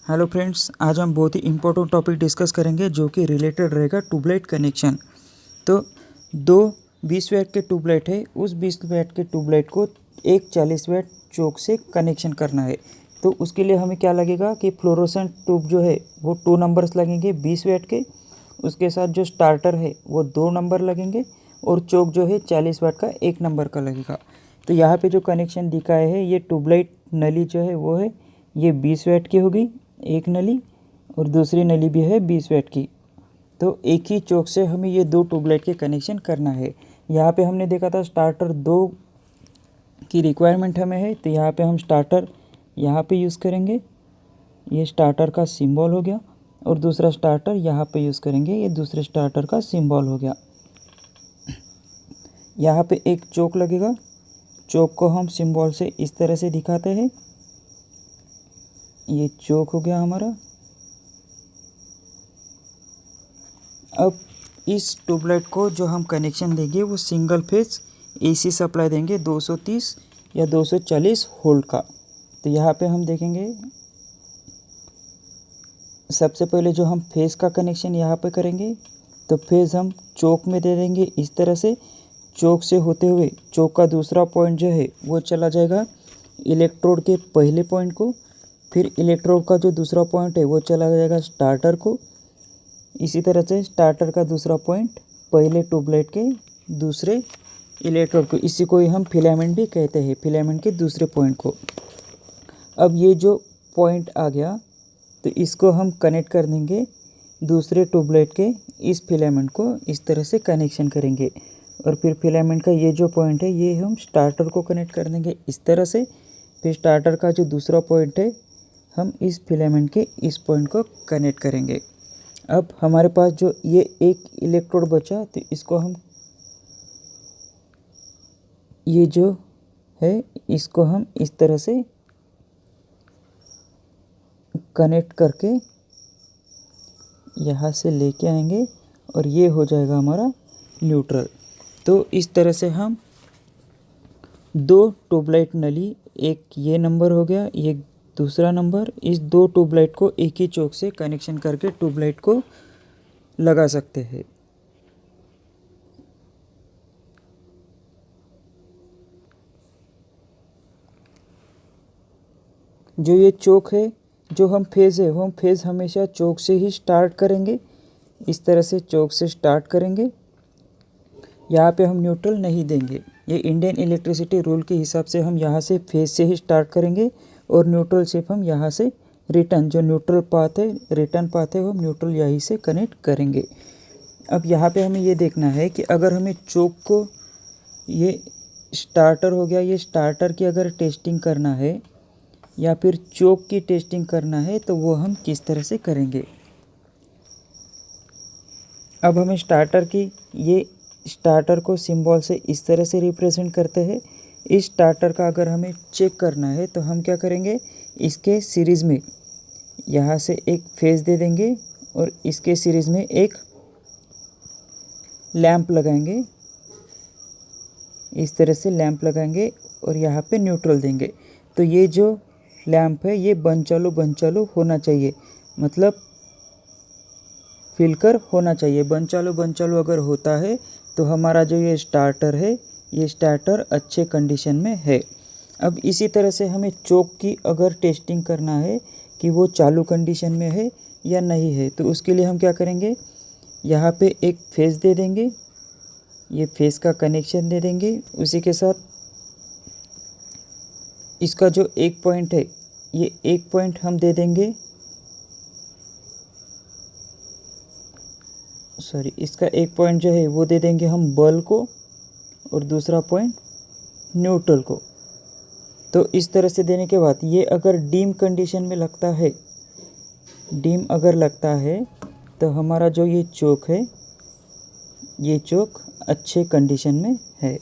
Hello friends, आज हम बहुत ही इम्पोर्टेंट टॉपिक डिस्कस करेंगे जो कि रिलेटेड रहेगा ट्यूबलाइट कनेक्शन। तो दो 20 वाट के ट्यूबलाइट है, उस 20 वाट के ट्यूबलाइट को एक 40 वाट चोक से कनेक्शन करना है। तो उसके लिए हमें क्या लगेगा कि फ्लोरोसेंट ट्यूब जो है वो 2 नंबर्स लगेंगे 20 वाट के, उसके साथ जो स्टार्टर है वो 2 नंबर लगेंगे और चोक जो है 40 वाट का 1 नंबर का लगेगा। तो यहाँ पे जो कनेक्शन दिखाए है ये ट्यूबलाइट नली जो है वो है ये 20 वाट की होगी एक नली, और दूसरी नली भी है 20 वाट की। तो एक ही चोक से हमें ये 2 ट्यूबलाइट के कनेक्शन करना है। यहाँ पे हमने देखा था स्टार्टर 2 की रिक्वायरमेंट हमें है, तो यहाँ पे हम स्टार्टर यहाँ पे यूज़ करेंगे, ये स्टार्टर का सिंबल हो गया, और दूसरा स्टार्टर यहाँ पे यूज़ करेंगे, ये दूसरे स्टार्टर का सिंबल हो गया। यहाँ पे एक चोक लगेगा, चोक को हम सिंबल से इस तरह से दिखाते हैं, ये चोक हो गया हमारा। अब इस ट्यूबलाइट को जो हम कनेक्शन देंगे वो सिंगल फेज एसी सप्लाई देंगे 230 या 240 वोल्ट का। तो यहाँ पे हम देखेंगे सबसे पहले जो हम फेज का कनेक्शन यहाँ पे करेंगे, तो फेज हम चोक में दे देंगे इस तरह से। चोक से होते हुए चोक का दूसरा पॉइंट जो है वो चला जाएगा इलेक्ट्रोड के पहले पॉइंट को, फिर इलेक्ट्रोड का जो दूसरा पॉइंट है वो चला जाएगा स्टार्टर को। इसी तरह से स्टार्टर का दूसरा पॉइंट पहले ट्यूबलाइट के दूसरे इलेक्ट्रोड को, इसी को ही हम फिलामेंट भी कहते हैं, फिलामेंट के दूसरे पॉइंट को। अब ये जो पॉइंट आ गया तो इसको हम कनेक्ट कर देंगे दूसरे ट्यूबलाइट के इस फिलामेंट को, इस तरह से कनेक्शन करेंगे। और फिर फिलामेंट का ये जो पॉइंट है ये हम स्टार्टर को कनेक्ट कर देंगे इस तरह से। फिर स्टार्टर का जो दूसरा पॉइंट है हम इस फिलामेंट के इस पॉइंट को कनेक्ट करेंगे। अब हमारे पास जो ये एक इलेक्ट्रोड बचा, तो इसको हम ये जो है इसको हम इस तरह से कनेक्ट करके यहाँ से लेके आएंगे और ये हो जाएगा हमारा न्यूट्रल। तो इस तरह से हम 2 ट्यूबलाइट नली, एक ये नंबर हो गया, ये दूसरा नंबर, इस 2 ट्यूबलाइट को एक ही चोक से कनेक्शन करके ट्यूबलाइट को लगा सकते हैं। जो ये चोक है, जो हम फेज़ है वो हम फेज़ हमेशा चोक से ही स्टार्ट करेंगे, इस तरह से चोक से स्टार्ट करेंगे। यहाँ पे हम न्यूट्रल नहीं देंगे, ये इंडियन इलेक्ट्रिसिटी रूल के हिसाब से हम यहाँ से फेज़ से ही स्टार्ट करेंगे, और न्यूट्रल सिर्फ हम यहाँ से रिटर्न जो न्यूट्रल पाथ है, रिटर्न पाथ है, वो हम न्यूट्रल यहीं से कनेक्ट करेंगे। अब यहाँ पे हमें ये देखना है कि अगर हमें चोक को, ये स्टार्टर हो गया, ये स्टार्टर की अगर टेस्टिंग करना है या फिर चोक की टेस्टिंग करना है तो वो हम किस तरह से करेंगे। अब हमें स्टार्टर की, ये स्टार्टर को सिंबल से इस तरह से रिप्रेजेंट करते हैं। इस स्टार्टर का अगर हमें चेक करना है तो हम क्या करेंगे, इसके सीरीज़ में यहाँ से एक फेज दे देंगे और इसके सीरीज़ में एक लैंप लगाएंगे, इस तरह से लैंप लगाएंगे और यहाँ पे न्यूट्रल देंगे। तो ये जो लैंप है ये बंद चालू होना चाहिए, मतलब फिलकर होना चाहिए। बंद चालू अगर होता है तो हमारा जो ये स्टार्टर है, ये स्टार्टर अच्छे कंडीशन में है। अब इसी तरह से हमें चोक की अगर टेस्टिंग करना है कि वो चालू कंडीशन में है या नहीं है, तो उसके लिए हम क्या करेंगे, यहाँ पे एक फेस दे देंगे, ये फेस का कनेक्शन दे देंगे। उसी के साथ इसका जो एक पॉइंट है, ये एक पॉइंट हम दे देंगे, इसका एक पॉइंट जो है वो दे देंगे हम बल्ब को, और दूसरा पॉइंट न्यूट्रल को। तो इस तरह से देने के बाद ये अगर डीम कंडीशन में लगता है, डीम अगर लगता है तो हमारा जो ये चोक है, ये चोक अच्छे कंडीशन में है।